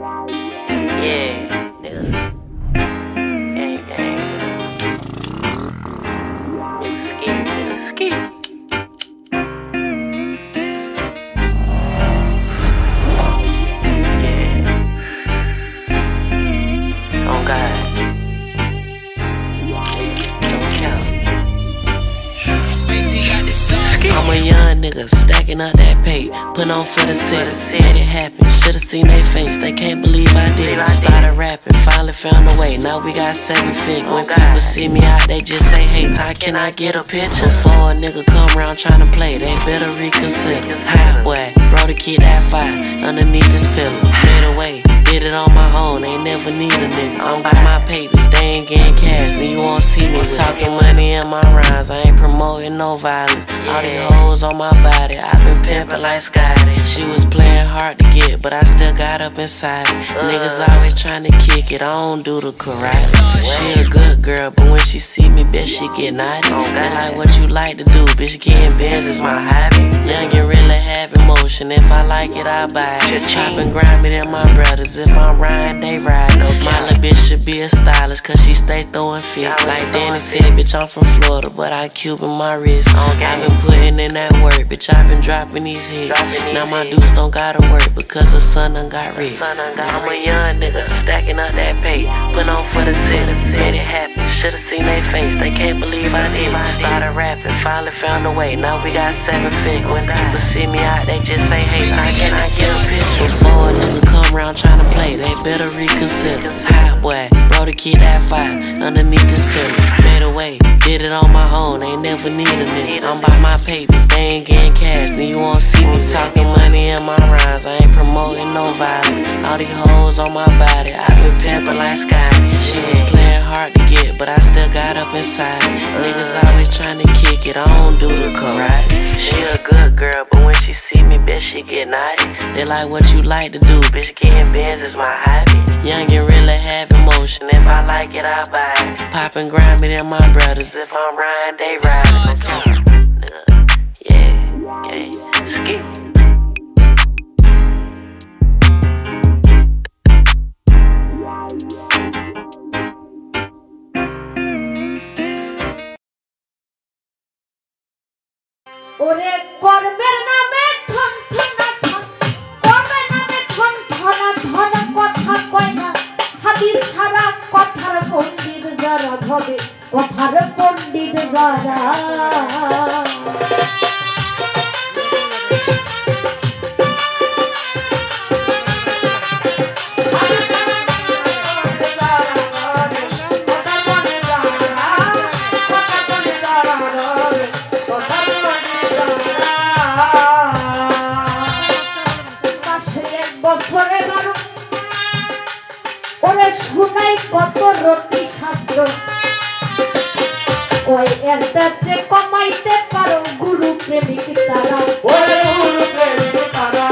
Yeah, nigga. Gang, gang, nigga. Nigga ski. Yeah. Oh God. Don't count. Spacey got this song. I'm a young nigga, stacking up that pay, put on for the city, made it happen, should've seen they face, they can't believe I did it. Started rapping, finally found a way, now we got 7 figures. When people see me out, they just say, hey Ty, can I get a picture? Before a nigga come around tryna play, they better reconsider. Hi boy, bro to keep that fire underneath this pillow, made a way, did it on my own, ain't never need a nigga. I'm by my paper, they ain't getting cash, then you won't see me talking money in my rhymes, I ain't promoting no violence. All these hoes on my body, I been pimpin' like Scotty. She was playing hard to get, but I still got up inside it. Niggas always tryna kick it, I don't do the karate. She a good girl, but when she see me, bitch, she get naughty. They like what you like to do, bitch, getting bands is my hobby. Young and really have emotion, if I like it, I buy it. Poppin' grimy than my brothers, if I'm riding, they ride. My little bitch should be a stylist, cause she stay throwing fits. Like Danny said, bitch, I'm from Florida, but I Cuban my wrist. I been putting in that work, bitch, I been dropping these hits. Now my dudes don't gotta work because the son done got rich. I'm a young nigga, stacking up that pay, put on for the city, made it happen, should've seen they face, they can't believe I did it. Started rapping, finally found a way, now we got 7 figures. When people see me out, they just say, hey, Ty, can I get a picture? Before a nigga come around tryna play, they better reconsider. Hi boy, bro to keep that fire underneath this pillow, made a way, did it on my own, ain't never need a nigga. I'm by my paper, they ain't getting cash, then you won't see me talking money in my rhymes, I ain't promoting no violence. All these hoes on my body, I been pimpin' like Scotty. She was playing hard to get, but I still got up inside it. Niggas always tryna kick it, I don't do the karate. She a good girl, but when she see me, bitch, she get naughty. They like what you like to do, Bitch, getting bands is my hobby. young and really have emotion. And if I like it, I buy it. Poppin' grimy than my brothers. If I'm riding, they ride. Yeah, gang, ski. ওরে কর্মের নামে ঠন ঠনা ঠন, কর্মের নামে ঠন ঠনা ঠন, কথা কয় না হাদিস ছাড়া, কথার পণ্ডিত যারা হবে, কথার পণ্ডিত যারা। ওরে শুনাই কত রতি শাস্ত্র, ওই এরটা যে কমাইতে পারো গুরু প্রেমিক তারা। ওরে গুরু প্রেমিক তারা,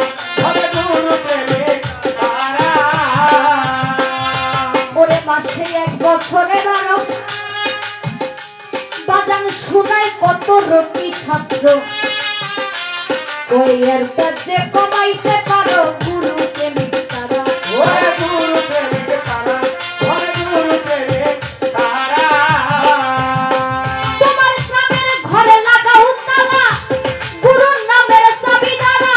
ওরে গুরু প্রেমিক তারা। ওরে মাসে 1 বছরে বারো বাজান শুনাই কত রতি শাস্ত্র, ওই এরটা যে কমাইতে পারো গুরু প্রেমিক তারা। ওরে গুরু প্রেমিক তারা, ওরে গুরু প্রেমিক তারা। তোমার নামের ঘরে লাগাও তালা, গুরুর নামের চাবি দ্বারা।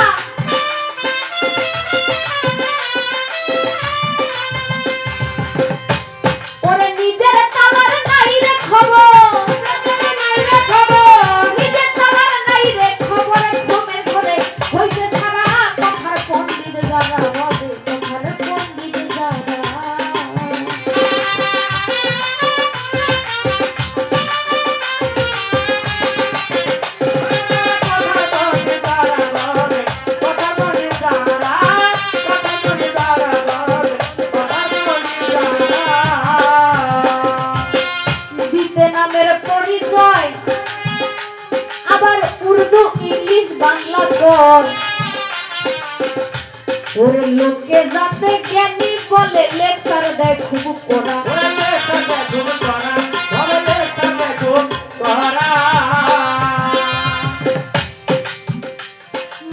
ওরে নিজের তালার নাই রে খবর, নিজের তালার নাই রে খবর। ঘুমে ঘরে হইছে সারা, কথার পণ্ডিত যারা হবে, কথার পণ্ডিত যারা। দিতে নামের পরিচয়, আবার উর্দু ইংলিশ বাংলা কর। ওরে লোকে যাতে জ্ঞানী বলে, লেকচার দেয় খুব কড়া।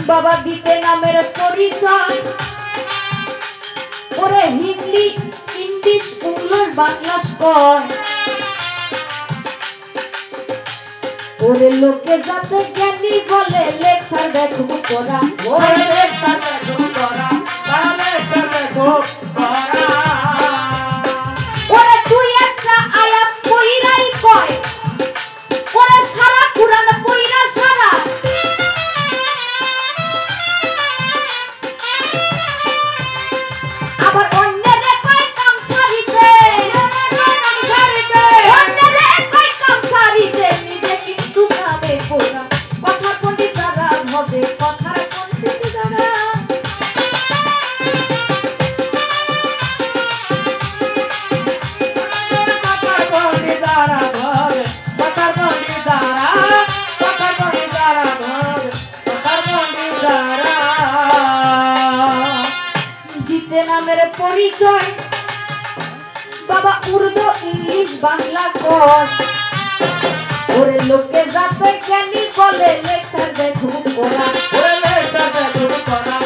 বাবা দিতে নামের পরিচয়, ওরে হিন্দি ইংলিশ ইংলিশ বাংলাস কয় ওরে লোকে যাতে জ্ঞানী বলে লেকচার দেখো তোরা ওরে লেকচার দেখো তোরা লেকচার দেখো তোরা ওরে তুই একটা আয়াত কইরাই কয় ওরে সারা কুরআন কইরা সারা আবার অন্যরে কয় কাম সারিতে অন্যরে কয় কাম সারিতে নিজে কিন্তু ভাবে কোনা কথা পণ্ডিত দ্বারা হবে কথার পণ্ডিত দ্বারা দিতে নামের পরিচয় বাবা উর্দু ইংলিশ বাংলা কর ওরে লোকে যাতে জ্ঞানী বলে লেকচার দেখো ওরা ওরে লেকচার দেখো তোরা